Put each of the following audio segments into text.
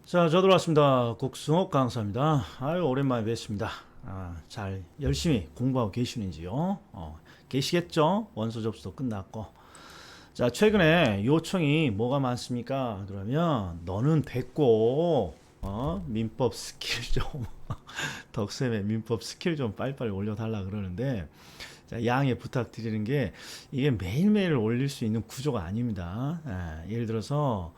자, 저 들어왔습니다. 국승옥 강사입니다. 아유, 오랜만에 뵙습니다. 잘 열심히 공부하고 계시는지요? 계시겠죠? 원서 접수도 끝났고. 자, 최근에 요청이 뭐가 많습니까? 그러면 너는 됐고, 민법 스킬 좀, 덕쌤의 민법 스킬 좀 빨리빨리 올려달라 그러는데, 자, 양해 부탁드리는 게 이게 매일매일 올릴 수 있는 구조가 아닙니다. 예를 들어서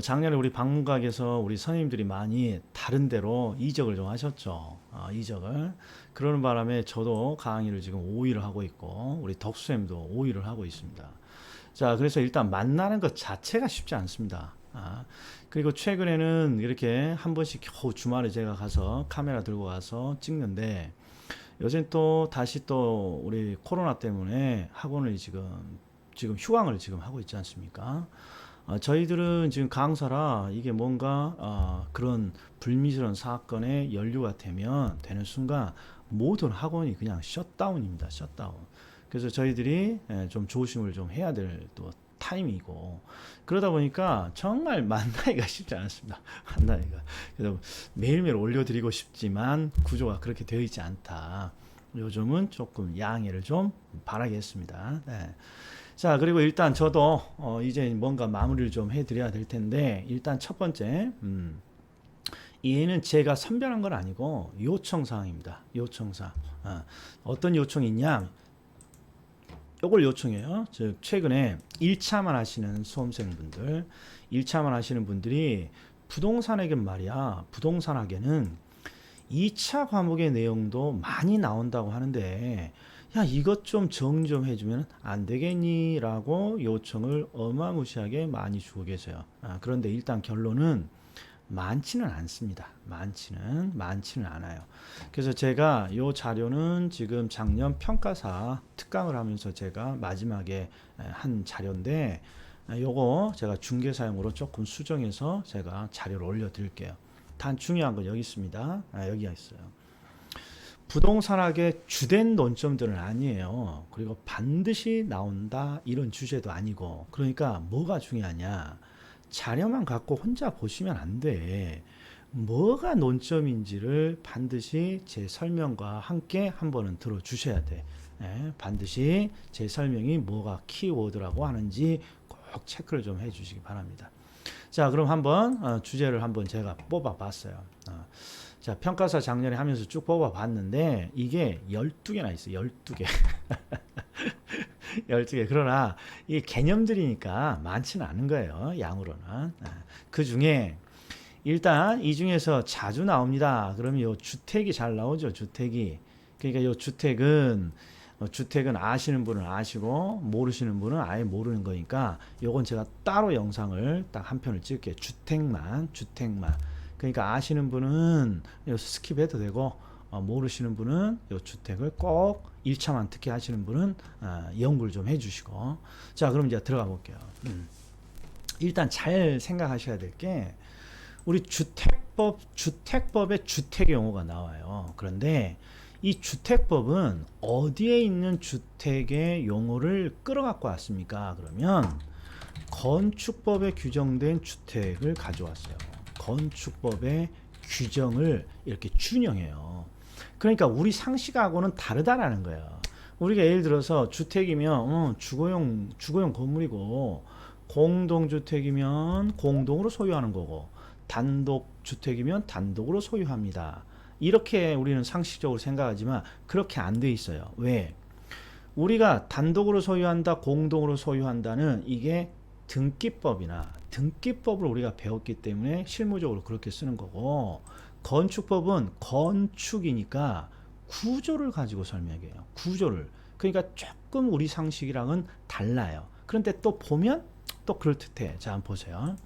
작년에 우리 방문각에서 우리 선생님들이 많이 다른 데로 이적을 좀 하셨죠. 이적을. 그러는 바람에 저도 강의를 지금 5일을 하고 있고 우리 덕수쌤도 5일을 하고 있습니다. 자, 그래서 일단 만나는 것 자체가 쉽지 않습니다. 그리고 최근에는 이렇게 한 번씩 겨우 주말에 제가 가서 카메라 들고 가서 찍는데 요새 또 다시 또 우리 코로나 때문에 학원을 지금 휴강을 지금 하고 있지 않습니까? 저희들은 지금 강사라 이게 뭔가 그런 불미스러운 사건에 연루가 되는 순간 모든 학원이 그냥 셧다운입니다. 셧다운. 그래서 저희들이 좀 조심을 좀 해야 될 또 타임이고 그러다 보니까 정말 만나기가 쉽지 않습니다. 만나기가. 그래서 매일매일 올려드리고 싶지만 구조가 그렇게 되어 있지 않다. 요즘은 조금 양해를 좀 바라겠습니다. 네. 자, 그리고 일단 저도 이제 뭔가 마무리를 좀 해드려야 될 텐데 일단 첫 번째 얘는 제가 선별한 건 아니고 요청사항입니다. 요청사항. 어떤 요청이 있냐? 요걸 요청해요. 즉 최근에 1차만 하시는 수험생분들 1차만 하시는 분들이 부동산에겐 말이야. 부동산학에는 2차 과목의 내용도 많이 나온다고 하는데 야 이것 좀 정리 좀 해주면 안 되겠니? 라고 요청을 어마무시하게 많이 주고 계세요. 그런데 일단 결론은 많지는 않습니다. 많지는 않아요. 그래서 제가 이 자료는 지금 작년 평가사 특강을 하면서 제가 마지막에 한 자료인데 요거 제가 중개사용으로 조금 수정해서 제가 자료를 올려드릴게요. 단 중요한 건 여기 있습니다. 여기가 있어요. 부동산학의 주된 논점들은 아니에요. 그리고 반드시 나온다 이런 주제도 아니고 그러니까 뭐가 중요하냐 자료만 갖고 혼자 보시면 안 돼. 뭐가 논점인지를 반드시 제 설명과 함께 한 번은 들어주셔야 돼. 반드시 제 설명이 뭐가 키워드라고 하는지 꼭 체크를 좀 해주시기 바랍니다. 자, 그럼 한번 주제를 한번 제가 뽑아봤어요. 자, 평가사 작년에 하면서 쭉 뽑아봤는데 이게 12개나 있어요. 12개. 12개. 그러나 이 개념들이니까 많지는 않은 거예요. 양으로는. 그 중에 일단 이 중에서 자주 나옵니다. 그러면 요 주택이 잘 나오죠. 주택이. 그러니까 요 주택은 아시는 분은 아시고 모르시는 분은 아예 모르는 거니까 요건 제가 따로 영상을 딱 한 편을 찍을게요. 주택만. 그러니까 아시는 분은 스킵해도 되고 모르시는 분은 요 주택을 꼭 1차만 특히 하시는 분은 연구를 좀 해주시고 자 그럼 이제 들어가 볼게요. 일단 잘 생각하셔야 될 게 우리 주택법에 주택 용어가 나와요. 그런데 이 주택법은 어디에 있는 주택의 용어를 끌어갖고 왔습니까? 그러면 건축법에 규정된 주택을 가져왔어요. 건축법의 규정을 이렇게 준용해요. 그러니까 우리 상식하고는 다르다라는 거예요. 우리가 예를 들어서 주택이면 주거용 건물이고 공동주택이면 공동으로 소유하는 거고 단독주택이면 단독으로 소유합니다. 이렇게 우리는 상식적으로 생각하지만 그렇게 안 돼 있어요. 왜? 우리가 단독으로 소유한다, 공동으로 소유한다는 이게 등기법을 우리가 배웠기 때문에 실무적으로 그렇게 쓰는 거고 건축법은 건축이니까 구조를 가지고 설명해요. 구조를. 그러니까 조금 우리 상식이랑은 달라요. 그런데 또 보면 또 그럴듯해. 자, 한번 보세요.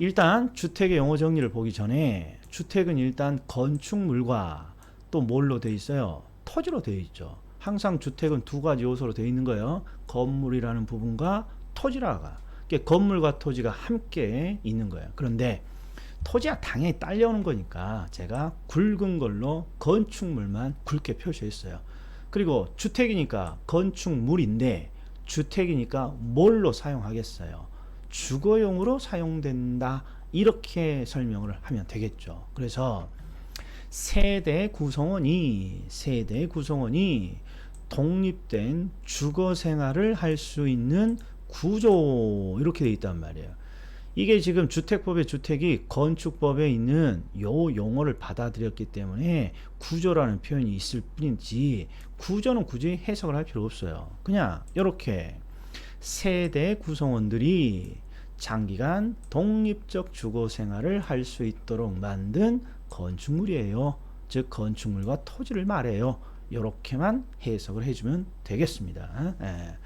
일단 주택의 용어 정리를 보기 전에 주택은 일단 건축물과 또 뭘로 되어 있어요? 토지로 되어 있죠. 항상 주택은 두 가지 요소로 되어 있는 거예요. 건물이라는 부분과 토지라가. 건물과 토지가 함께 있는 거예요. 그런데 토지가 당연히 딸려오는 거니까 제가 굵은 걸로 건축물만 굵게 표시했어요. 그리고 주택이니까 건축물인데 주택이니까 뭘로 사용하겠어요? 주거용으로 사용된다. 이렇게 설명을 하면 되겠죠. 그래서 세대 구성원이 독립된 주거 생활을 할 수 있는 구조 이렇게 돼 있단 말이에요. 이게 지금 주택법의 주택이 건축법에 있는 요 용어를 받아들였기 때문에 구조라는 표현이 있을 뿐이지 구조는 굳이 해석을 할 필요 없어요. 그냥 이렇게 세대 구성원들이 장기간 독립적 주거 생활을 할 수 있도록 만든 건축물이에요. 즉 건축물과 토지를 말해요. 이렇게만 해석을 해주면 되겠습니다. 예.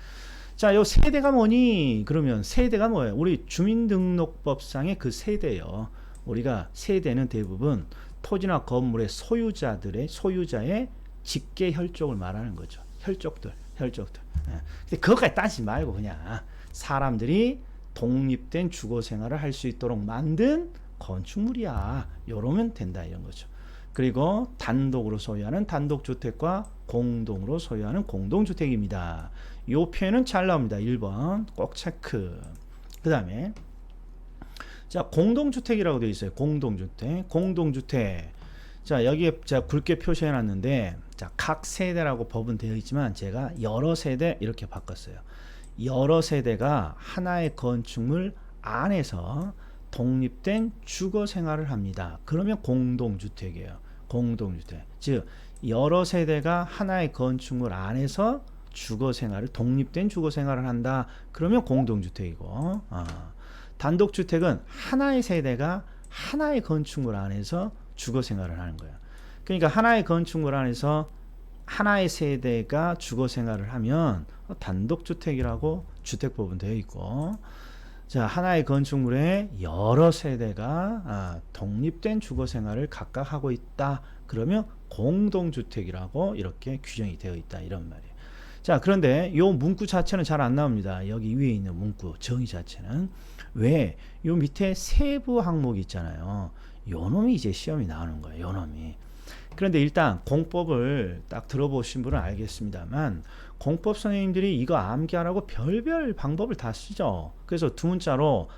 자, 요 세대가 뭐니? 그러면 세대가 뭐예요? 우리 주민등록법상의 그 세대요. 우리가 세대는 대부분 토지나 건물의 소유자의 직계 혈족을 말하는 거죠. 혈족들. 예. 근데 그것까지 따지지 말고 그냥 사람들이 독립된 주거 생활을 할 수 있도록 만든 건축물이야. 요러면 된다 이런 거죠. 그리고 단독으로 소유하는 단독주택과 공동으로 소유하는 공동주택입니다. 요 표현은 잘 나옵니다. 1번 꼭 체크. 그 다음에 자 공동주택이라고 되어 있어요. 공동주택. 자 여기에 제가 굵게 표시해 놨는데 자 각 세대라고 법은 되어 있지만 제가 여러 세대 이렇게 바꿨어요. 여러 세대가 하나의 건축물 안에서 독립된 주거 생활을 합니다. 그러면 공동주택이에요. 공동주택. 즉 여러 세대가 하나의 건축물 안에서 독립된 주거 생활을 한다. 그러면 공동주택이고 단독주택은 하나의 세대가 하나의 건축물 안에서 주거 생활을 하는 거예요. 그러니까 하나의 건축물 안에서 하나의 세대가 주거 생활을 하면 단독주택이라고 주택법은 되어 있고 자 하나의 건축물에 여러 세대가 독립된 주거 생활을 각각 하고 있다. 그러면 공동주택이라고 이렇게 규정이 되어 있다. 이런 말이에요. 자 그런데 요 문구 자체는 잘 안 나옵니다. 여기 위에 있는 문구 정의 자체는 왜? 요 밑에 세부 항목이 있잖아요. 요 놈이 이제 시험이 나오는 거예요. 요 놈이. 그런데 일단 공법을 딱 들어보신 분은 알겠습니다만 공법 선생님들이 이거 암기하라고 별별 방법을 다 쓰죠. 그래서 두 문자로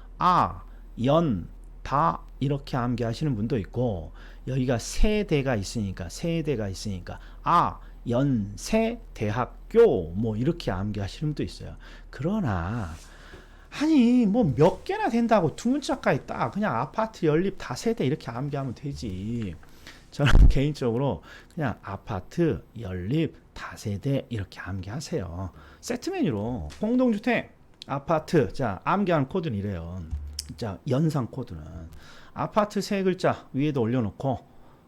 연, 다 이렇게 암기하시는 분도 있고 여기가 세대가 있으니까 연, 세, 대학교 뭐 이렇게 암기하시는 분도 있어요. 그러나 아니 뭐 몇 개나 된다고 두 문자까지 딱 그냥 아파트 연립 다세대 이렇게 암기하면 되지. 저는 개인적으로 그냥 아파트 연립 다세대 이렇게 암기하세요. 세트 메뉴로 공동주택 아파트 자 암기하는 코드는 이래요. 자 연상 코드는 아파트 세 글자 위에도 올려놓고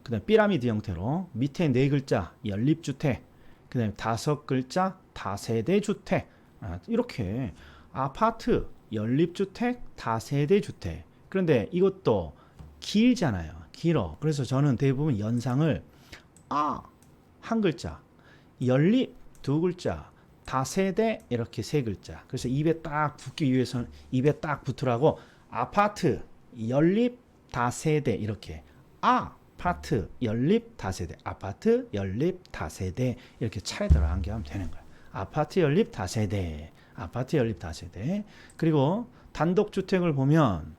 그 다음 피라미드 형태로 밑에 네 글자 연립주택 그 다음에 다섯 글자 다세대주택 이렇게 아파트 연립주택 다세대주택. 그런데 이것도 길잖아요. 길어. 그래서 저는 대부분 연상을 한 글자 연립 두 글자 다세대 이렇게 세 글자. 그래서 입에 딱 붙기 위해서는 입에 딱 붙으라고 아파트 연립 다세대 이렇게 아파트 연립 다세대 아파트 연립 다세대 이렇게 차례대로 암기하면 되는 거예요. 아파트 연립 다세대 아파트 연립 다세대. 그리고 단독주택을 보면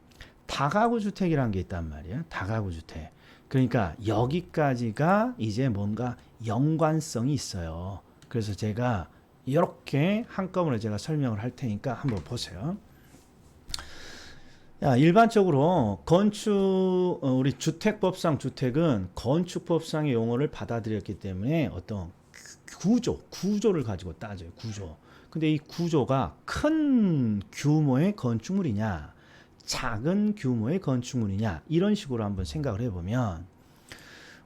다가구 주택이라는 게 있단 말이에요. 다가구 주택. 그러니까 여기까지가 이제 뭔가 연관성이 있어요. 그래서 제가 이렇게 한꺼번에 제가 설명을 할 테니까 한번 보세요. 일반적으로 우리 주택법상 주택은 건축법상의 용어를 받아들였기 때문에 어떤 구조를 가지고 따져요. 구조. 근데 이 구조가 큰 규모의 건축물이냐 작은 규모의 건축물이냐 이런 식으로 한번 생각을 해보면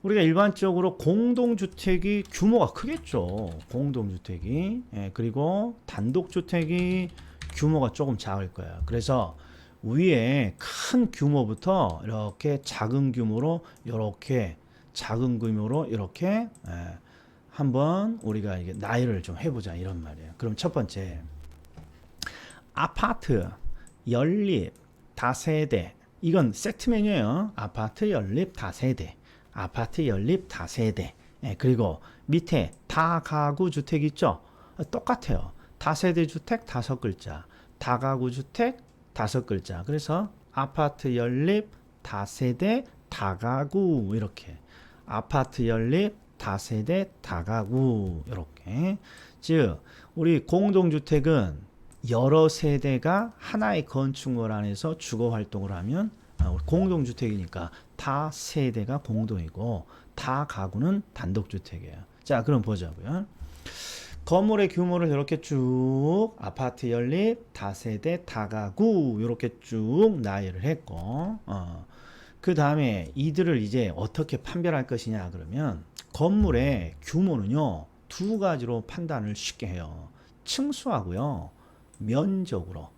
우리가 일반적으로 공동주택이 규모가 크겠죠. 공동주택이. 그리고 단독주택이 규모가 조금 작을 거예요. 그래서 위에 큰 규모부터 이렇게 작은 규모로 이렇게 한번 우리가 이게 나열을 좀 해보자 이런 말이에요. 그럼 첫 번째 아파트 연립 다세대 이건 세트 메뉴예요. 아파트 연립 다세대 아파트 연립 다세대. 그리고 밑에 다가구 주택 있죠. 똑같아요. 다세대 주택 다섯 글자 다가구 주택 다섯 글자. 그래서 아파트 연립 다세대 다가구 이렇게. 아파트 연립 다세대 다가구 이렇게. 즉 우리 공동주택은 여러 세대가 하나의 건축물 안에서 주거 활동을 하면 공동주택이니까 다 세대가 공동이고 다 가구는 단독주택이에요. 자, 그럼 보자고요. 건물의 규모를 이렇게 쭉 아파트 연립 다세대 다가구 이렇게 쭉 나열을 했고 그 다음에 이들을 이제 어떻게 판별할 것이냐 그러면 건물의 규모는요 두 가지로 판단을 쉽게 해요. 층수하고요 면적으로.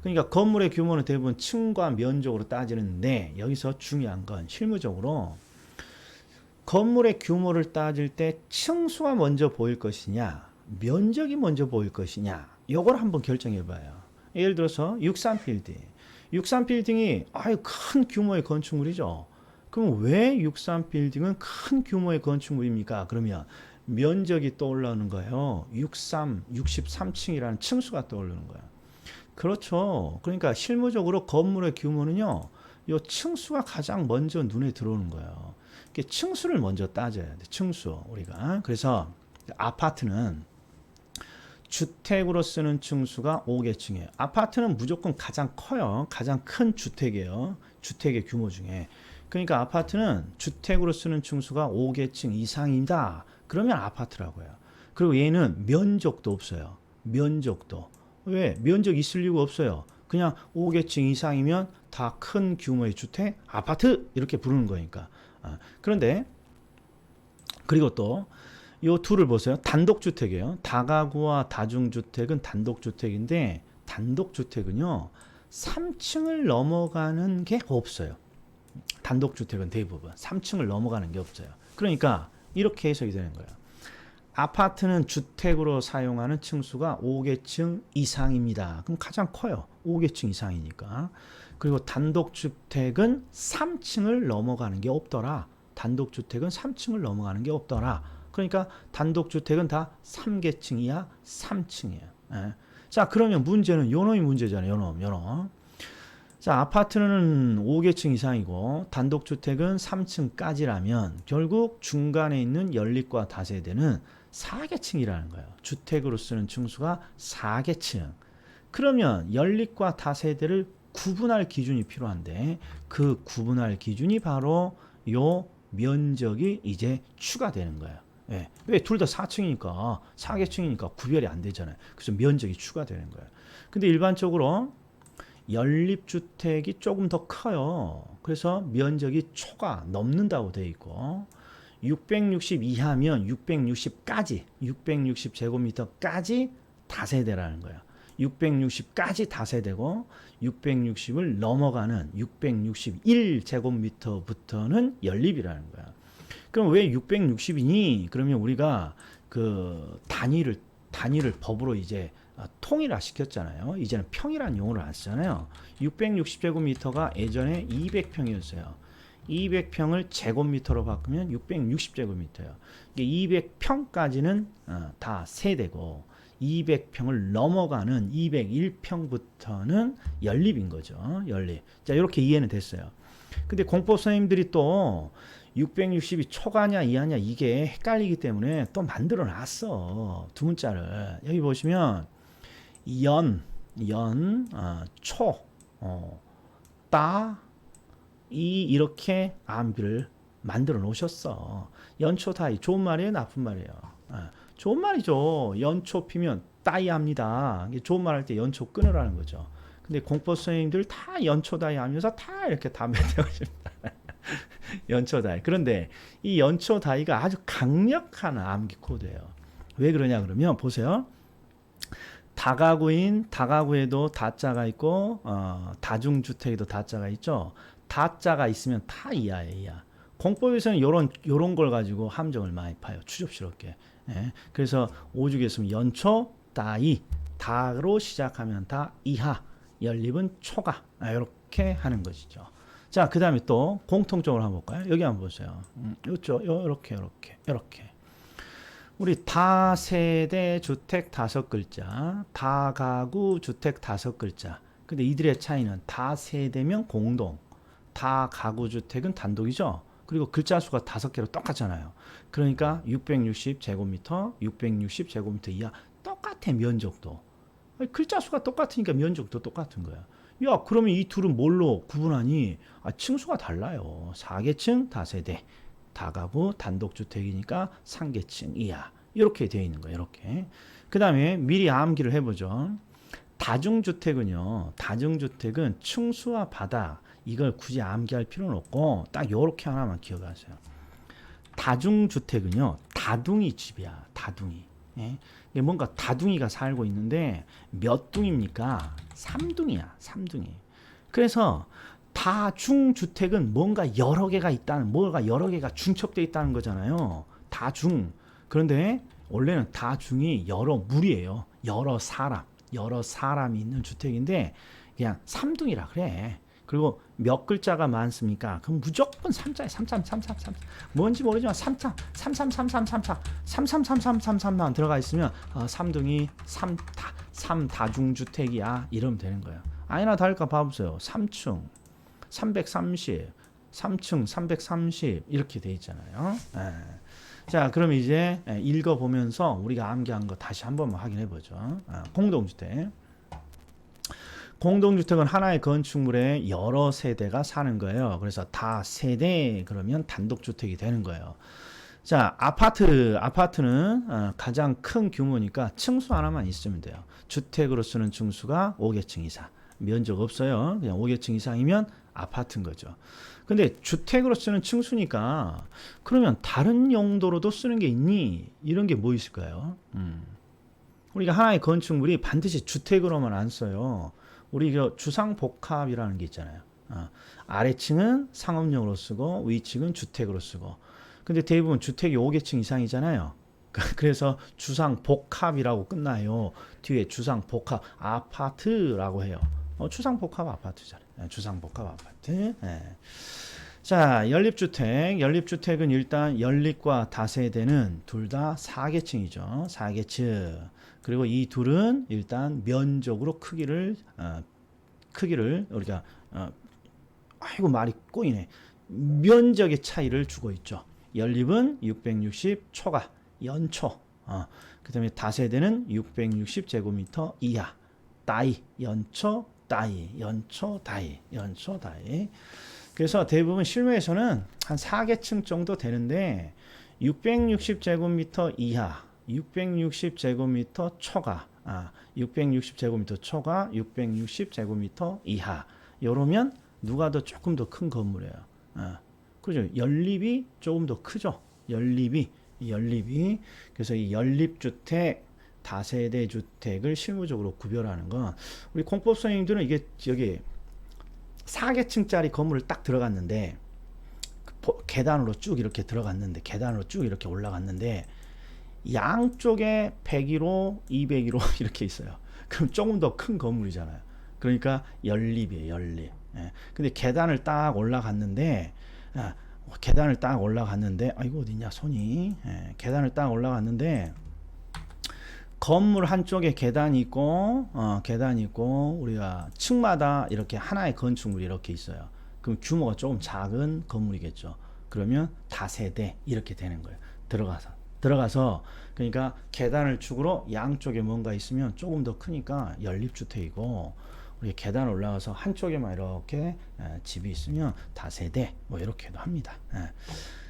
그러니까 건물의 규모는 대부분 층과 면적으로 따지는데 여기서 중요한 건 실무적으로 건물의 규모를 따질 때 층수가 먼저 보일 것이냐 면적이 먼저 보일 것이냐 요걸 한번 결정해 봐요. 예를 들어서 63빌딩. 63빌딩이 아유 큰 규모의 건축물이죠. 그럼 왜 63빌딩은 큰 규모의 건축물입니까? 그러면 면적이 떠올라오는 거예요. 63층이라는 층수가 떠오르는 거예요. 그렇죠. 그러니까 실무적으로 건물의 규모는요. 이 층수가 가장 먼저 눈에 들어오는 거예요. 층수를 먼저 따져야 돼. 층수 우리가. 그래서 아파트는 주택으로 쓰는 층수가 5개층이에요. 아파트는 무조건 가장 커요. 가장 큰 주택이에요. 주택의 규모 중에. 그러니까 아파트는 주택으로 쓰는 층수가 5개층 이상이다. 그러면 아파트라고요. 그리고 얘는 면적도 없어요. 면적도. 왜? 면적 있을 이유가 없어요. 그냥 5개층 이상이면 다 큰 규모의 주택, 아파트 이렇게 부르는 거니까. 그런데 그리고 또 이 둘을 보세요. 단독주택이에요. 다가구와 다중주택은 단독주택인데 단독주택은요 3층을 넘어가는 게 없어요. 단독주택은 대부분 3층을 넘어가는 게 없어요. 그러니까 이렇게 해석이 되는 거예요. 아파트는 주택으로 사용하는 층수가 5개층 이상입니다. 그럼 가장 커요. 5개층 이상이니까. 그리고 단독주택은 3층을 넘어가는 게 없더라. 단독주택은 3층을 넘어가는 게 없더라. 그러니까 단독주택은 다 3개층 이하 3층이에요. 예. 자, 그러면 문제는 요놈이 문제잖아요. 요놈. 자, 아파트는 5개층 이상이고 단독주택은 3층까지라면 결국 중간에 있는 연립과 다세대는 4개층이라는 거예요. 주택으로 쓰는 층수가 4개층. 그러면 연립과 다세대를 구분할 기준이 필요한데 그 구분할 기준이 바로 요 면적이 이제 추가되는 거예요. 예. 왜? 둘 다 4층이니까 4개층이니까 구별이 안 되잖아요. 그래서 면적이 추가되는 거예요. 근데 일반적으로 연립주택이 조금 더 커요. 그래서 면적이 초가 넘는다고 되어 있고 660 이하면 660까지 660제곱미터까지 다세대라는 거예요. 660까지 다세대고 660을 넘어가는 661제곱미터부터는 연립이라는 거야. 그럼 왜 660이니? 그러면 우리가 그 단위를 법으로 이제 통일화 시켰잖아요. 이제는 평이라는 용어를 안 쓰잖아요. 660제곱미터가 예전에 200평이었어요. 200평을 제곱미터로 바꾸면 660제곱미터예요. 200평까지는 다 세대고 200평을 넘어가는 201평부터는 연립인 거죠. 연립. 자, 이렇게 이해는 됐어요. 근데 공법 선생님들이 또 660이 초가냐 이하냐 이게 헷갈리기 때문에 또 만들어 놨어. 두 문자를. 여기 보시면 초, 이렇게 암비를 만들어 놓으셨어. 연초 다이. 좋은 말이에요? 나쁜 말이에요? 좋은 말이죠. 연초 피면 따이 합니다. 좋은 말 할 때 연초 끊으라는 거죠. 근데 공법 선생님들 다 연초 다이 하면서 다 이렇게 담배 태우고 싶다. 연초 다이. 그런데 이 연초 다이가 아주 강력한 암기 코드예요. 왜 그러냐 그러면 보세요. 다가구에도 다자가 있고 다중주택에도 다자가 있죠. 다자가 있으면 다 이하예요. 이하. 공법에서는 요런 걸 가지고 함정을 많이 파요. 추접스럽게. 예. 그래서 오죽에 있으면 연초, 다이, 다로 시작하면 다 이하, 연립은 초가. 이렇게 하는 것이죠. 자, 그 다음에 또 공통적으로 한번 볼까요? 여기 한번 보세요. 요쪽, 요렇게. 우리 다세대 주택 5글자, 다가구 주택 5글자. 근데 이들의 차이는 다세대면 공동, 다가구 주택은 단독이죠. 그리고 글자 수가 5개로 똑같잖아요. 그러니까 660제곱미터, 660제곱미터 이하 똑같아 면적도. 글자 수가 똑같으니까 면적도 똑같은 거야. 야, 그러면 이 둘은 뭘로 구분하니? 층수가 달라요. 4계층 다세대, 다가구 단독주택이니까 3계층 이하. 이렇게 되어 있는 거예요. 이렇게. 그 다음에 미리 암기를 해보죠. 다중주택은요. 다중주택은 층수와 바닥 이걸 굳이 암기할 필요는 없고 딱 요렇게 하나만 기억하세요. 다중주택은요. 다둥이 집이야. 다둥이. 예? 이게 뭔가 다둥이가 살고 있는데 몇 둥입니까? 3둥이야. 3둥이. 그래서 다중주택은 뭔가 여러 개가 있다는, 뭔가 여러 개가 중첩되어 있다는 거잖아요. 다중. 그런데 원래는 다중이 여러 물이에요. 여러 사람이 있는 주택인데 그냥 3둥이라 그래. 그리고 몇 글자가 많습니까? 그럼 무조건 3자에 333333 뭔지 모르지만 333333만 들어가 있으면 3둥이 3다중주택이야 이러면 되는 거예요. 아니나 다를까 봐보세요. 3층 330 3층 330 이렇게 돼 있잖아요. 자, 그럼 이제 읽어보면서 우리가 암기한 거 다시 한번 확인해 보죠. 공동주택. 공동주택은 하나의 건축물에 여러 세대가 사는 거예요. 그래서 다 세대 그러면 단독주택이 되는 거예요. 자, 아파트는 가장 큰 규모니까 층수 하나만 있으면 돼요. 주택으로 쓰는 층수가 5계층 이상. 면적 없어요. 그냥 5계층 이상이면 아파트인 거죠. 근데 주택으로 쓰는 층수니까 그러면 다른 용도로도 쓰는 게 있니? 이런 게 뭐 있을까요? 우리가 하나의 건축물이 반드시 주택으로만 안 써요. 우리 주상복합이라는 게 있잖아요. 아래층은 상업용으로 쓰고 위층은 주택으로 쓰고. 근데 대부분 주택이 5계층 이상이잖아요. 그래서 주상복합이라고 끝나요. 뒤에 주상복합 아파트라고 해요. 주상복합 아파트잖아요. 주상복합 아파트. 네. 자, 연립주택은 일단 연립과 다세대는 둘 다 4계층이죠. 4계층. 그리고 이 둘은 일단 면적으로 크기를 우리가 아이고 말이 꼬이네. 면적의 차이를 주고 있죠. 연립은 660 초가 연초. 그다음에 다세대는 660제곱미터 이하. 따이 연초 따이. 그래서 대부분 실무에서는 한 4계층 정도 되는데 660제곱미터 이하, 660제곱미터 초과, 660제곱미터 초과, 660제곱미터 이하. 요러면 누가 더 조금 더 큰 건물이에요. 그죠? 연립이 조금 더 크죠. 연립이. 그래서 이 연립주택, 다세대 주택을 실무적으로 구별하는 건 우리 공법 선생님들은 이게 여기 4계층짜리 건물을 딱 들어갔는데 계단으로 쭉 이렇게 들어갔는데 계단으로 쭉 이렇게 올라갔는데 양쪽에 101호, 201호 이렇게 있어요. 그럼 조금 더 큰 건물이잖아요. 그러니까 연립이에요. 연립. 근데 계단을 딱 올라갔는데 아이고 어디냐 손이. 계단을 딱 올라갔는데 건물 한쪽에 계단이 있고 우리가 층마다 이렇게 하나의 건축물이 이렇게 있어요. 그럼 규모가 조금 작은 건물이겠죠. 그러면 다세대 이렇게 되는 거예요. 들어가서 그러니까 계단을 축으로 양쪽에 뭔가 있으면 조금 더 크니까 연립주택이고 우리 계단 올라가서 한쪽에만 이렇게 집이 있으면 다세대 뭐 이렇게도 합니다.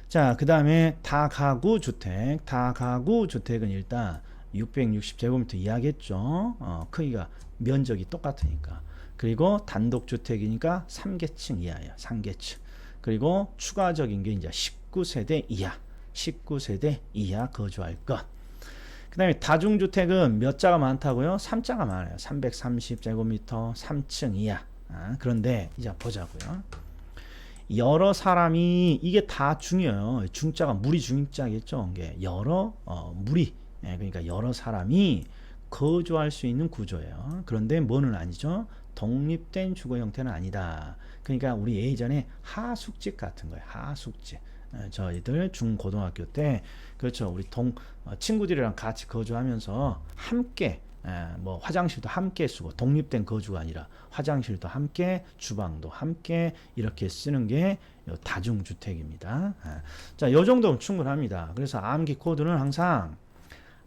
자, 그 다음에 다가구 주택은 일단 660제곱미터 이하겠죠. 크기가 면적이 똑같으니까. 그리고 단독주택이니까 3계층 이하예요. 3계층. 그리고 추가적인 게 이제 19세대 이하 거주할 것. 그 다음에 다중주택은 몇 자가 많다고요? 3자가 많아요. 330제곱미터 3층 이하. 그런데 이제 보자고요. 여러 사람이 이게 다 중요해요. 중자가 무리 중자겠죠. 이게 여러 무리. 그러니까 여러 사람이 거주할 수 있는 구조예요. 그런데 뭐는 아니죠? 독립된 주거 형태는 아니다. 그러니까 우리 예전에 하숙집 같은 거예요. 하숙집. 저희들 중고등학교 때 그렇죠. 우리 친구들이랑 같이 거주하면서 함께 뭐 화장실도 함께 쓰고 독립된 거주가 아니라 화장실도 함께 주방도 함께 이렇게 쓰는 게 다중주택입니다. 자, 요 정도면 충분합니다. 그래서 암기 코드는 항상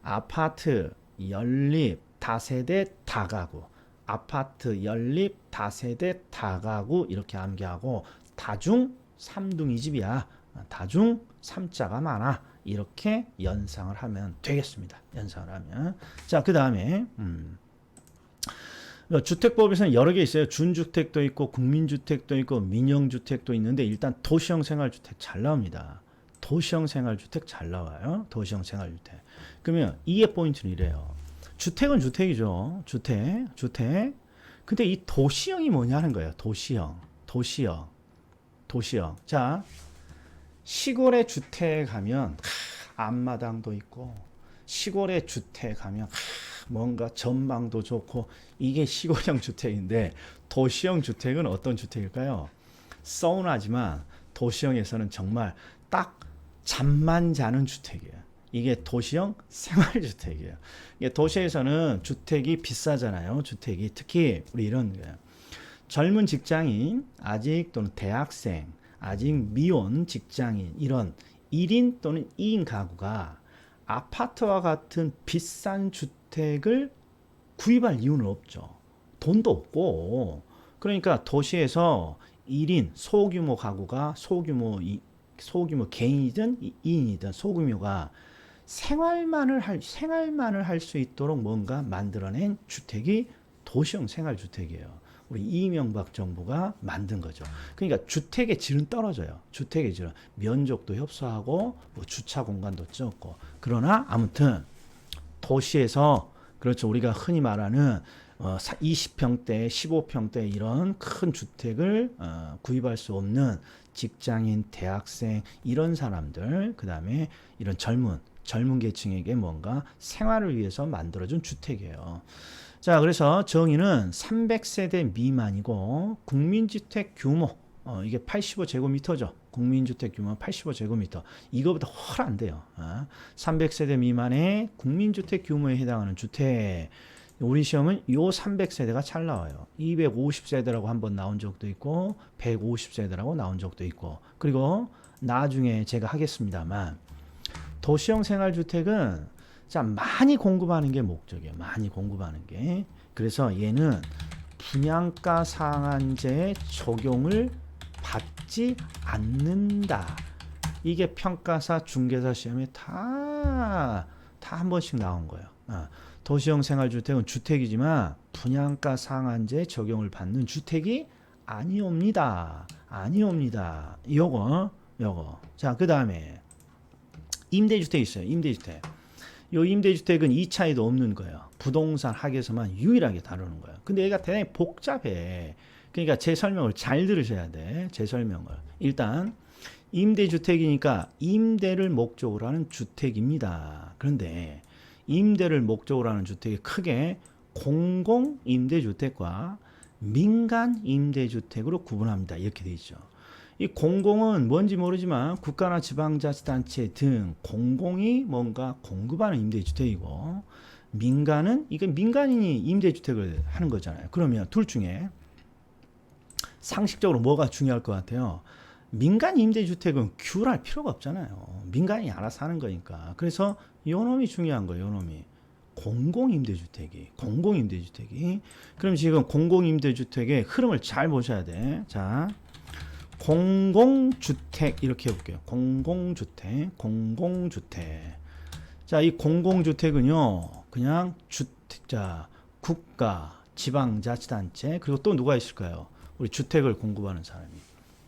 아파트, 연립, 다세대, 다가구, 아파트, 연립, 다세대, 다가구 이렇게 암기하고 다중 3둥이 집이야. 다중 3자가 많아. 이렇게 연상을 하면 되겠습니다. 연상을 하면. 자, 그 다음에 주택법에서는 여러 개 있어요. 준주택도 있고 국민주택도 있고 민영주택도 있는데 일단 도시형 생활주택 잘 나옵니다. 도시형 생활주택 잘 나와요. 도시형 생활주택. 그러면 이해 포인트는 이래요. 주택은 주택이죠. 주택. 근데 이 도시형이 뭐냐는 거예요. 도시형. 자, 시골에 주택 가면 앞마당도 있고 시골에 주택 가면 뭔가 전망도 좋고 이게 시골형 주택인데 도시형 주택은 어떤 주택일까요? 서운하지만 도시형에서는 정말 딱 잠만 자는 주택이에요. 이게 도시형 생활주택이에요. 이게 도시에서는 주택이 비싸잖아요. 주택이 특히 우리 이런 거예요. 젊은 직장인, 아직 또는 대학생, 아직 미혼 직장인 이런 1인 또는 2인 가구가 아파트와 같은 비싼 주택을 구입할 이유는 없죠. 돈도 없고. 그러니까 도시에서 1인 소규모 가구가 소규모 개인이든 2인이든 소규모가 생활만을 할 수 있도록 뭔가 만들어낸 주택이 도시형 생활주택이에요. 우리 이명박 정부가 만든 거죠. 그러니까 주택의 질은 떨어져요. 주택의 질은 면적도 협소하고 뭐 주차 공간도 적고. 그러나 아무튼 도시에서 그렇죠. 우리가 흔히 말하는 20평대, 15평대 이런 큰 주택을 구입할 수 없는 직장인, 대학생 이런 사람들, 그 다음에 이런 젊은 계층에게 뭔가 생활을 위해서 만들어준 주택이에요. 자, 그래서 정의는 300세대 미만이고 국민주택 규모 이게 85제곱미터죠. 국민주택 규모 85제곱미터. 이거보다 훨 안 돼요. 300세대 미만의 국민주택 규모에 해당하는 주택. 우리 시험은 요 300세대가 잘 나와요. 250세대라고 한번 나온 적도 있고 150세대라고 나온 적도 있고. 그리고 나중에 제가 하겠습니다만 도시형 생활주택은 자, 많이 공급하는 게 목적이에요. 많이 공급하는 게. 그래서 얘는 분양가 상한제의 적용을 받지 않는다. 이게 평가사, 중개사 시험에 다 한 번씩 나온 거예요. 도시형 생활주택은 주택이지만 분양가 상한제 적용을 받는 주택이 아니옵니다. 요거. 자, 그 다음에 임대주택 있어요. 임대주택. 요 임대주택은 2차에도 없는 거예요. 부동산 학에서만 유일하게 다루는 거예요. 근데 얘가 대단히 복잡해. 그러니까 제 설명을 잘 들으셔야 돼. 제 설명을. 일단 임대주택이니까 임대를 목적으로 하는 주택입니다. 그런데 임대를 목적으로 하는 주택이 크게 공공임대주택과 민간임대주택으로 구분합니다. 이렇게 돼 있죠. 이 공공은 뭔지 모르지만 국가나 지방자치단체 등 공공이 뭔가 공급하는 임대주택이고 민간은 이게 민간인이 임대주택을 하는 거잖아요. 그러면 둘 중에 상식적으로 뭐가 중요할 것 같아요? 민간 임대주택은 규율할 필요가 없잖아요. 민간인이 알아서 하는 거니까. 그래서 요 놈이 중요한 거예요. 요 놈이. 공공임대주택이. 그럼 지금 공공임대주택의 흐름을 잘 보셔야 돼. 자, 공공주택 이렇게 해볼게요. 공공주택. 자, 이 공공주택은요, 그냥 주택자, 국가, 지방자치단체 그리고 또 누가 있을까요? 우리 주택을 공급하는 사람이.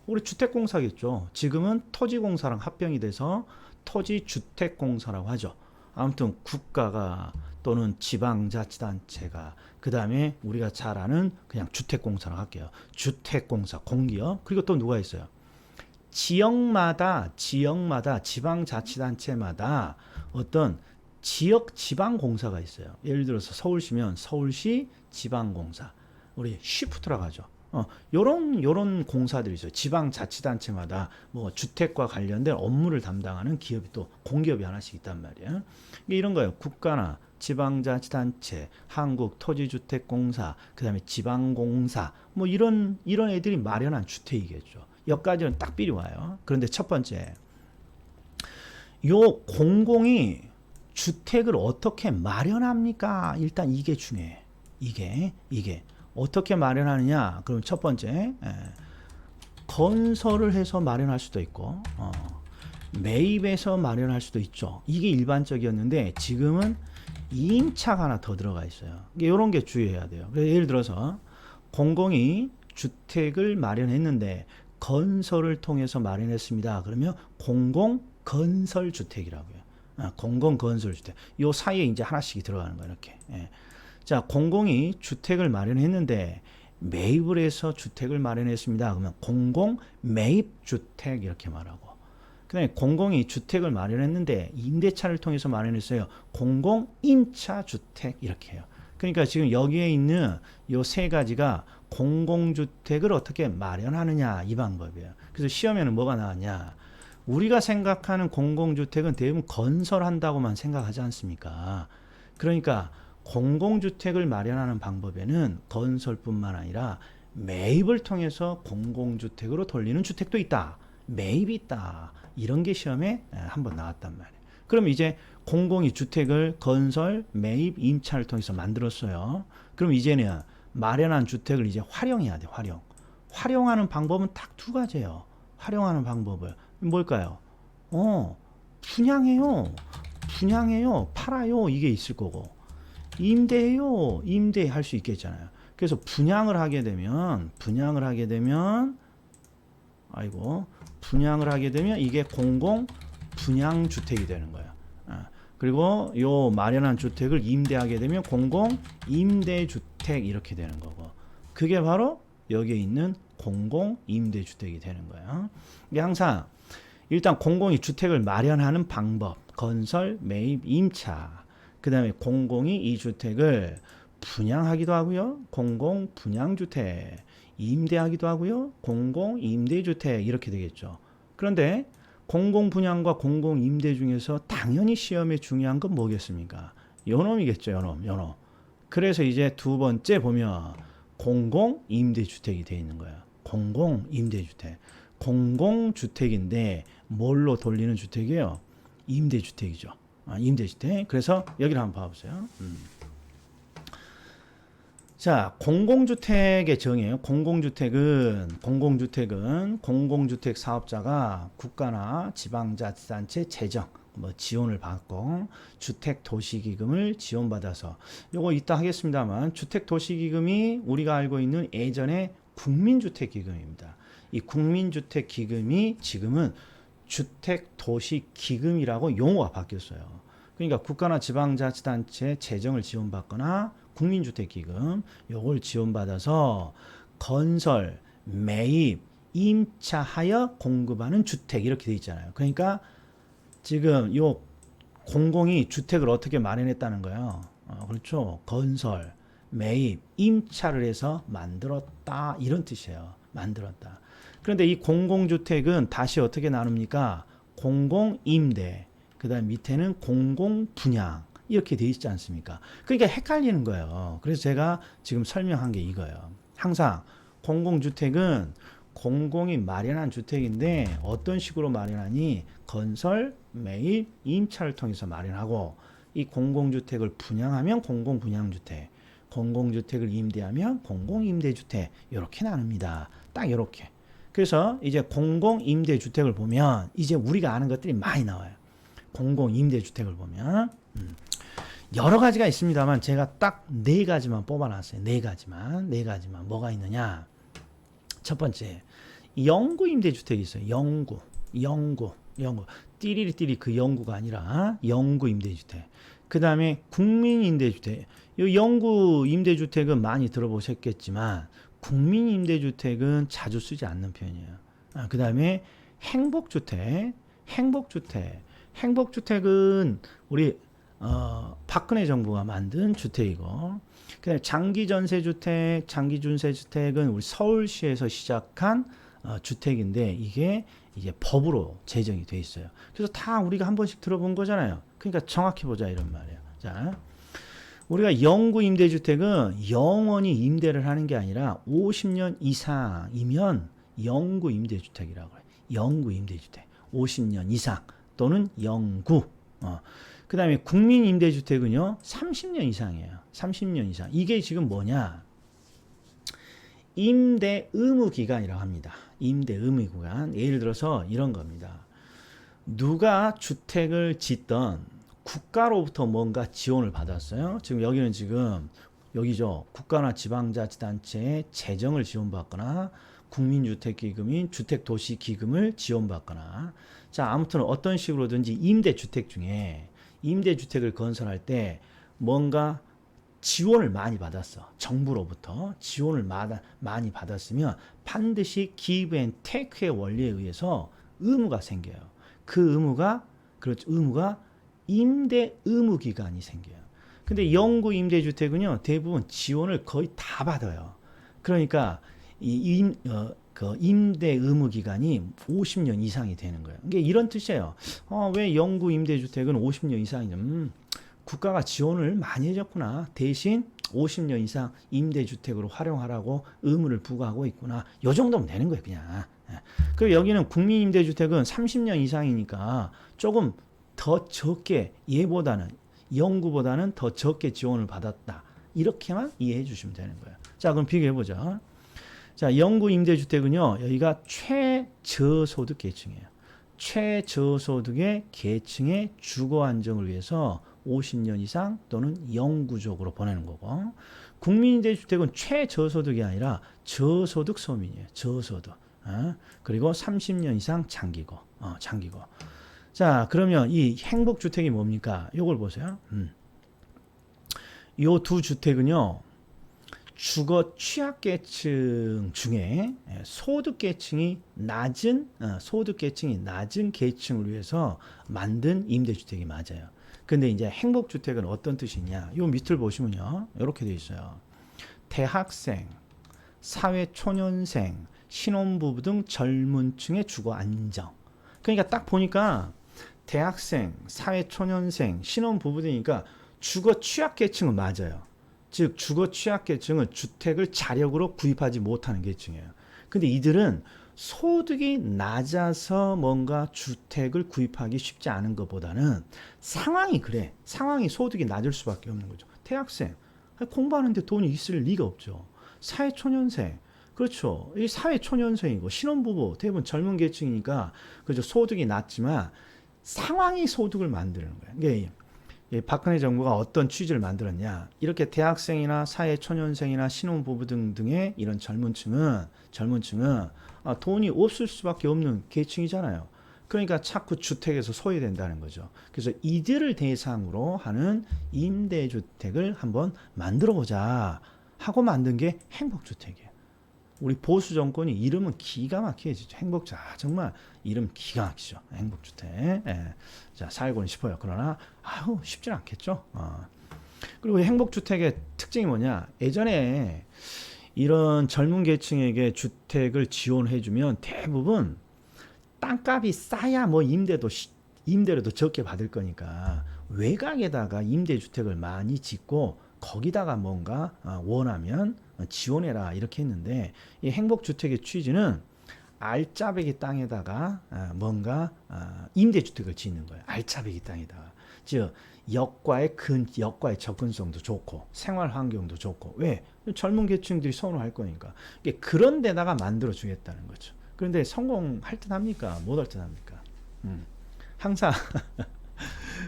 우리 주택공사겠죠. 지금은 토지공사랑 합병이 돼서 토지주택공사라고 하죠. 아무튼 국가가 또는 지방자치단체가 그 다음에 우리가 잘 아는 그냥 주택공사라고 할게요. 주택공사, 공기업. 그리고 또 누가 있어요? 지역마다 지방자치단체마다 어떤 지역 지방공사가 있어요. 예를 들어서 서울시면 서울시 지방공사. 우리 쉬프트라고 하죠. 요런 공사들이 있어요. 지방자치단체마다 뭐 주택과 관련된 업무를 담당하는 기업이 또 공기업이 하나씩 있단 말이에요. 이런 거예요. 국가나 지방자치단체, 한국토지주택공사, 그다음에 지방공사, 뭐 이런 애들이 마련한 주택이겠죠. 여기까지는 딱 삘이 와요. 그런데 첫 번째, 요 공공이 주택을 어떻게 마련합니까? 일단 이게 중요해. 이게 어떻게 마련하느냐? 그럼 첫 번째, 건설을 해서 마련할 수도 있고, 매입해서 마련할 수도 있죠. 이게 일반적이었는데 지금은 임차가 하나 더 들어가 있어요. 이런 게 주의해야 돼요. 예를 들어서 공공이 주택을 마련했는데 건설을 통해서 마련했습니다. 그러면 공공건설주택이라고요. 공공건설주택. 요 사이에 이제 하나씩 들어가는 거예요. 이렇게. 자, 공공이 주택을 마련했는데 매입을 해서 주택을 마련했습니다. 그러면 공공매입주택 이렇게 말하고, 그다음에 공공이 주택을 마련했는데 임대차를 통해서 마련했어요. 공공임차주택 이렇게 해요. 그러니까 지금 여기에 있는 요 세 가지가 공공주택을 어떻게 마련하느냐 이 방법이에요. 그래서 시험에는 뭐가 나왔냐? 우리가 생각하는 공공주택은 대부분 건설한다고만 생각하지 않습니까? 그러니까 공공주택을 마련하는 방법에는 건설뿐만 아니라 매입을 통해서 공공주택으로 돌리는 주택도 있다. 매입이 있다. 이런 게 시험에 한번 나왔단 말이에요. 그럼 이제 공공이 주택을 건설, 매입, 임차를 통해서 만들었어요. 그럼 이제는 마련한 주택을 이제 활용해야 돼. 활용하는 방법은 딱 두 가지예요. 활용하는 방법을 뭘까요? 분양해요. 팔아요. 이게 있을 거고, 임대해요. 임대할 수 있겠잖아요. 그래서 분양을 하게 되면 이게 공공 분양주택이 되는 거예요. 그리고 요 마련한 주택을 임대하게 되면 공공 임대주택 이렇게 되는 거고, 그게 바로 여기에 있는 공공 임대주택이 되는 거예요. 이게 항상 일단 공공이 주택을 마련하는 방법, 건설, 매입, 임차, 그 다음에 공공이 이 주택을 분양하기도 하고요, 공공 분양주택, 임대하기도 하고요, 공공 임대주택 이렇게 되겠죠. 그런데 공공 분양과 공공 임대 중에서 당연히 시험에 중요한 건 뭐겠습니까? 요놈이겠죠. 요놈. 그래서 이제 두 번째 보면 공공 임대주택이 되어 있는 거예요. 공공 임대주택. 공공주택인데 뭘로 돌리는 주택이에요? 임대주택이죠. 임대주택. 그래서 여기를 한번 봐보세요. 자, 공공주택의 정의예요. 공공주택은 공공주택 사업자가 국가나 지방자치단체 재정 뭐 지원을 받고 주택도시기금을 지원받아서, 요거 이따 하겠습니다만, 주택도시기금이 우리가 알고 있는 예전에 국민주택기금입니다. 이 국민주택기금이 지금은 주택도시기금이라고 용어가 바뀌었어요. 그러니까 국가나 지방자치단체 재정을 지원받거나 국민주택기금 요걸 지원받아서 건설, 매입, 임차하여 공급하는 주택 이렇게 돼 있잖아요. 그러니까 지금 요 공공이 주택을 어떻게 마련했다는 거예요. 그렇죠. 건설, 매입, 임차를 해서 만들었다 이런 뜻이에요. 만들었다. 그런데 이 공공주택은 다시 어떻게 나눕니까? 공공임대, 그 다음 밑에는 공공분양 이렇게 돼 있지 않습니까? 그러니까 헷갈리는 거예요. 그래서 제가 지금 설명한 게 이거예요. 항상 공공주택은 공공이 마련한 주택인데 어떤 식으로 마련하니? 건설, 매입, 임차를 통해서 마련하고, 이 공공주택을 분양하면 공공분양주택, 공공주택을 임대하면 공공임대주택 이렇게 나눕니다. 딱 이렇게. 그래서 이제 공공임대주택을 보면 이제 우리가 아는 것들이 많이 나와요. 공공임대주택을 보면 여러 가지가 있습니다만 제가 딱 네 가지만 뽑아놨어요. 네 가지만 뭐가 있느냐? 첫 번째, 영구 임대주택이 있어요. 영구. 띠리리 그 영구가 아니라 영구 임대주택. 그 다음에 국민 임대주택. 이 영구 임대주택은 많이 들어보셨겠지만 국민 임대주택은 자주 쓰지 않는 편이에요. 그 다음에 행복주택은 우리 박근혜 정부가 만든 주택이고, 그다음에 장기 전세주택, 장기 전세주택은 우리 서울시에서 시작한 주택인데 이게 이제 법으로 제정이 돼 있어요. 그래서 다 우리가 한 번씩 들어본 거잖아요. 그러니까 정확히 보자 이런 말이에요. 자, 우리가 영구 임대주택은 영원히 임대를 하는 게 아니라 50년 이상이면 영구 임대주택이라고 해요. 영구 임대주택. 50년 이상 또는 영구. 그 다음에 국민임대주택은요, 30년 이상이에요. 30년 이상. 이게 지금 뭐냐? 임대 의무 기간이라고 합니다. 임대 의무 기간. 예를 들어서 이런 겁니다. 누가 주택을 짓던 국가로부터 뭔가 지원을 받았어요. 지금 여기는 지금 여기죠. 국가나 지방자치단체의 재정을 지원받거나 국민주택기금인 주택도시기금을 지원받거나, 자, 아무튼 어떤 식으로든지 임대주택 중에 임대주택을 건설할 때 뭔가 지원을 많이 받았어. 정부로부터 지원을 많이 받았으면 반드시 give and take의 원리에 의해서 의무가 생겨요. 그 의무가, 그렇죠, 의무가 임대 의무 기간이 생겨요. 근데 영구 임대주택은요, 대부분 지원을 거의 다 받아요. 그러니까 그 임대 의무 기간이 50년 이상이 되는 거예요. 이게 이런 뜻이에요. 왜 영구 임대주택은 50년 이상이냐? 국가가 지원을 많이 해줬구나. 대신 50년 이상 임대주택으로 활용하라고 의무를 부과하고 있구나. 요 정도면 되는 거예요, 그냥. 그리고 여기는 국민임대주택은 30년 이상이니까 조금 더 적게, 얘보다는 영구보다는 더 적게 지원을 받았다. 이렇게만 이해해 주시면 되는 거예요. 자, 그럼 비교해 보죠. 자, 영구 임대주택은요, 여기가 최저소득 계층이에요. 최저소득의 계층의 주거 안정을 위해서 50년 이상 또는 영구적으로 보내는 거고, 국민임대주택은 최저소득이 아니라 저소득 서민이에요. 저소득. 그리고 30년 이상 장기고, 장기고. 자, 그러면 이 행복주택이 뭡니까? 요걸 보세요. 요 두 주택은요, 주거 취약계층 중에 소득계층이 낮은 계층을 위해서 만든 임대주택이 맞아요. 근데 이제 행복주택은 어떤 뜻이냐? 요 밑을 보시면요, 이렇게 돼 있어요. 대학생, 사회초년생, 신혼부부 등 젊은 층의 주거 안정. 그러니까 딱 보니까 대학생, 사회초년생, 신혼부부 등이니까 주거 취약계층은 맞아요. 즉 주거 취약계층은 주택을 자력으로 구입하지 못하는 계층이에요. 근데 이들은 소득이 낮아서 뭔가 주택을 구입하기 쉽지 않은 것보다는 상황이 그래. 상황이 소득이 낮을 수밖에 없는 거죠. 대학생, 공부하는데 돈이 있을 리가 없죠. 사회초년생, 그렇죠. 이 사회초년생이고 신혼부부 대부분 젊은 계층이니까 그죠. 소득이 낮지만 상황이 소득을 만드는 거예요. 이게 박근혜 정부가 어떤 취지를 만들었냐? 이렇게 대학생이나 사회초년생이나 신혼부부 등등의 이런 젊은 층은 돈이 없을 수밖에 없는 계층이잖아요. 그러니까 자꾸 주택에서 소외된다는 거죠. 그래서 이들을 대상으로 하는 임대주택을 한번 만들어 보자 하고 만든 게 행복주택이에요. 우리 보수 정권이 이름은 기가 막히게 짓죠. 행복자, 정말 이름 기가 막히죠. 행복주택. 예. 자, 살고는 싶어요. 그러나 쉽진 않겠죠. 그리고 행복주택의 특징이 뭐냐? 예전에 이런 젊은 계층에게 주택을 지원해주면 대부분 땅값이 싸야 뭐 임대료도 적게 받을 거니까 외곽에다가 임대주택을 많이 짓고 거기다가 뭔가 원하면 지원해라 이렇게 했는데, 이 행복주택의 취지는 알짜배기 땅에다가 뭔가 임대주택을 짓는 거예요. 알짜배기 땅에다가. 즉 역과의 접근성도 좋고 생활 환경도 좋고. 왜? 젊은 계층들이 선호할 거니까. 그런 데다가 만들어 주겠다는 거죠. 그런데 성공할 듯 합니까? 못할 듯 합니까? 항상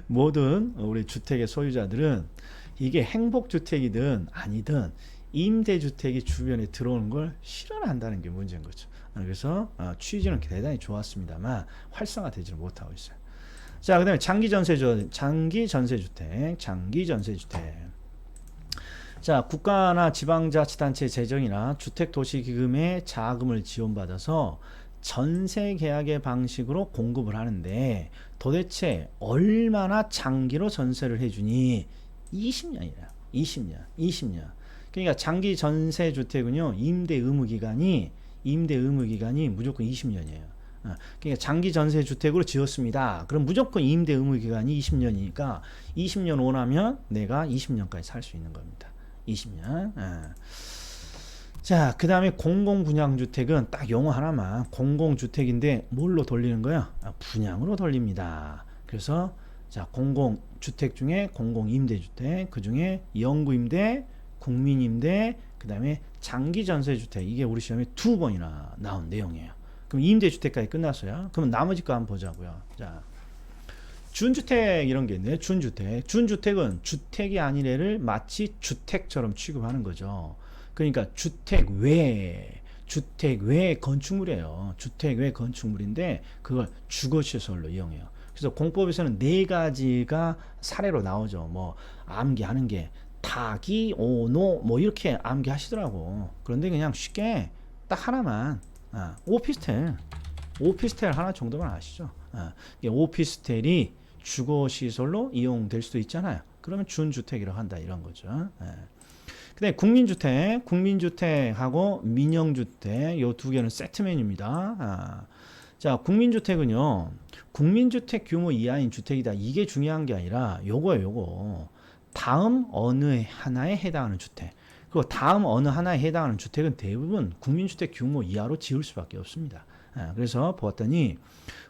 모든 우리 주택의 소유자들은 이게 행복주택이든 아니든 임대주택이 주변에 들어오는 걸 싫어한다는 게 문제인 거죠. 그래서 취지는 대단히 좋았습니다만 활성화되지를 못하고 있어요. 자, 그 다음에 장기 전세주택. 자, 국가나 지방자치단체 재정이나 주택도시기금의 자금을 지원받아서 전세 계약의 방식으로 공급을 하는데 도대체 얼마나 장기로 전세를 해주니? 20년이래요. 20년. 그러니까 장기 전세 주택은요, 임대 의무 기간이 무조건 20년이에요. 그러니까 장기 전세 주택으로 지었습니다. 그럼 무조건 임대 의무 기간이 20년이니까 20년 원하면 내가 20년까지 살 수 있는 겁니다. 20년. 자, 그 다음에 공공분양주택은 딱 용어 하나만. 공공주택인데 뭘로 돌리는 거야? 분양으로 돌립니다. 그래서 자, 공공주택 중에 공공임대주택, 그 중에 영구임대, 국민임대, 그 다음에 장기전세주택. 이게 우리 시험에 2번이나 나온 내용이에요. 그럼 임대주택까지 끝났어요. 그럼 나머지 거 한번 보자고요. 자, 준주택 이런 게 있네. 준주택은 주택이 아니래를 마치 주택처럼 취급하는 거죠. 그러니까 주택 외 건축물이에요. 주택 외 건축물인데 그걸 주거시설로 이용해요. 그래서 공법에서는 4가지가 사례로 나오죠. 뭐 암기하는 게 타기, 오노 뭐 이렇게 암기하시더라고. 그런데 그냥 쉽게 딱 하나만 오피스텔 하나 정도만 아시죠? 오피스텔이 주거시설로 이용될 수도 있잖아요. 그러면 준주택이라고 한다 이런 거죠. 그 다음에 국민주택하고 민영주택 요 2개는 세트맨입니다. 자, 국민주택은요, 국민주택 규모 이하인 주택이다. 이게 중요한 게 아니라 요거 다음 어느 하나에 해당하는 주택. 그리고 다음 어느 하나에 해당하는 주택은 대부분 국민주택 규모 이하로 지을 수밖에 없습니다. 그래서 보았더니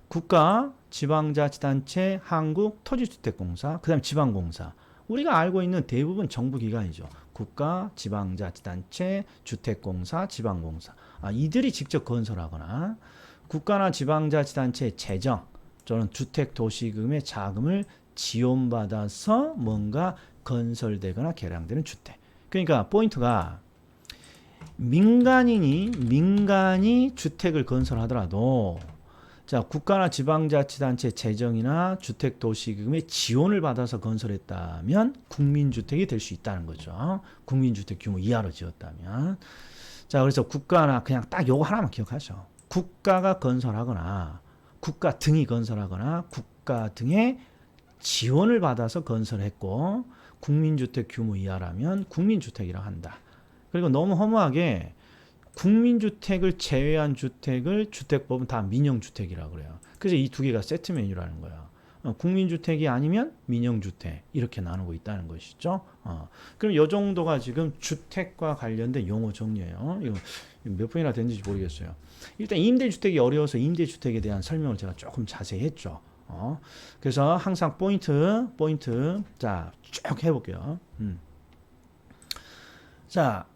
국가, 지방자치단체, 한국토지주택공사, 그 다음에 지방공사. 우리가 알고 있는 대부분 정부기관이죠. 국가, 지방자치단체, 주택공사, 지방공사. 이들이 직접 건설하거나 국가나 지방자치단체의 재정 또는 주택도시금의 자금을 지원받아서 뭔가 건설되거나 개량되는 주택. 그러니까 포인트가 민간이 주택을 건설하더라도 자, 국가나 지방자치단체 재정이나 주택도시금의 지원을 받아서 건설했다면 국민주택이 될 수 있다는 거죠. 국민주택 규모 이하로 지었다면. 자, 그래서 국가나 그냥 딱 요거 하나만 기억하죠. 국가가 건설하거나 국가 등이 건설하거나 국가 등의 지원을 받아서 건설했고 국민주택 규모 이하라면 국민주택이라고 한다. 그리고 너무 허무하게 국민주택을 제외한 주택을 주택법은 다 민영주택이라고 그래요. 그래서 이 2개가 세트 메뉴라는 거예요. 국민주택이 아니면 민영주택 이렇게 나누고 있다는 것이죠. 그럼 이 정도가 지금 주택과 관련된 용어 정리예요. 이거 몇 번이나 됐는지 모르겠어요. 일단 임대주택이 어려워서 임대주택에 대한 설명을 제가 조금 자세히 했죠. 그래서 항상 포인트 자, 쭉 해볼게요. 자,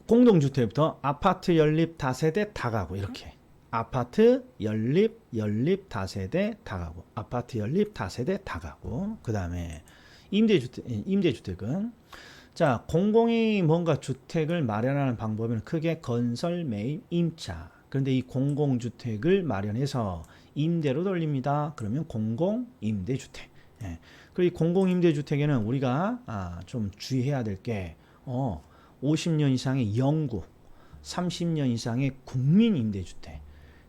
공동주택부터 아파트 연립 다세대 다가구 이렇게 아파트 연립 다세대 다가구 아파트 연립 다세대 다가구. 그 다음에 임대주택은 자, 공공이 뭔가 주택을 마련하는 방법은 크게 건설, 매입, 임차. 그런데 이 공공주택을 마련해서 임대로 돌립니다. 그러면 공공임대주택. 그리고 이 공공임대주택에는 우리가 좀 주의해야 될 게 50년 이상의 영구, 30년 이상의 국민임대주택,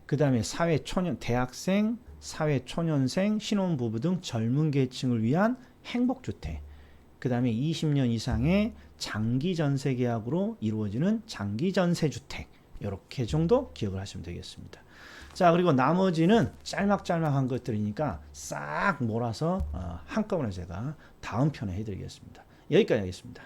그 다음에 사회초년, 대학생, 사회초년생, 신혼부부 등 젊은 계층을 위한 행복주택, 그 다음에 20년 이상의 장기전세 계약으로 이루어지는 장기전세주택, 이렇게 정도 기억을 하시면 되겠습니다. 자, 그리고 나머지는 짤막짤막한 것들이니까 싹 몰아서 한꺼번에 제가 다음 편에 해드리겠습니다. 여기까지 하겠습니다.